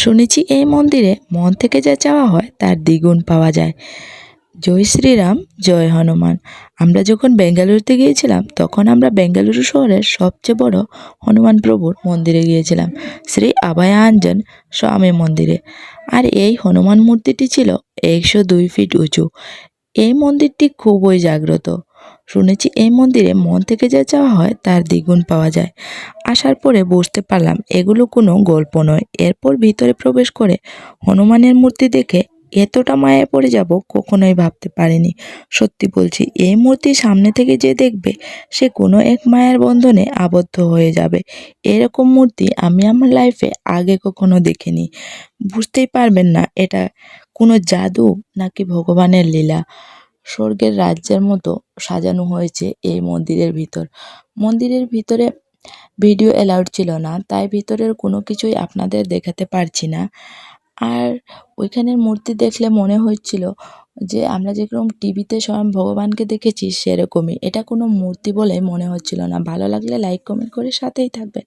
শুনেছি এই মন্দিরে মন থেকে যা চাওয়া হয় তার দ্বিগুণ পাওয়া যায়। জয় শ্রীরাম, জয় হনুমান। আমরা যখন বেঙ্গালুরুতে গিয়েছিলাম তখন আমরা বেঙ্গালুরু শহরের সবচেয়ে বড় হনুমান প্রভুর মন্দিরে গিয়েছিলাম, শ্রী আভয়াঞ্জন স্বামী মন্দিরে। আর এই হনুমান মূর্তিটি ছিল 102 ফিট উঁচু। এই মন্দিরটি খুবই জাগ্রত। শুনেছি এই মন্দিরে মন থেকে যা চাওয়া হয় তার দ্বিগুণ পাওয়া যায়। আসার পরে বুঝতে পারলাম এগুলো কোনো গল্প নয়। এরপর ভিতরে প্রবেশ করে হনুমানের মূর্তি দেখে এতটা মায়ায় পড়ে যাব কখনোই ভাবতে পারিনি। সত্যি বলছি, এই মূর্তি সামনে থেকে যে দেখবে সে কোনো এক মায়ার বন্ধনে আবদ্ধ হয়ে যাবে। এরকম মূর্তি আমি আমার লাইফে আগে কখনো দেখিনি। বুঝতেই পারবেন না এটা কোনো জাদু নাকি ভগবানের লীলা। স্বর্গের রাজ্যের মতো সাজানো হয়েছে এই মন্দিরের ভিতর। মন্দিরের ভিতরে ভিডিও অ্যালাউড ছিল না, তাই ভিতরের কোনো কিছুই আপনাদের দেখাতে পারছি না। আর ওইখানের মূর্তি দেখলে মনে হচ্ছিল যে আমরা যেরকম টিভিতে স্বয়ং ভগবানকে দেখেছি সেরকমই। এটা কোনো মূর্তি বলে মনে হচ্ছিল না। ভালো লাগলে লাইক কমেন্ট করে সাথেই থাকবেন।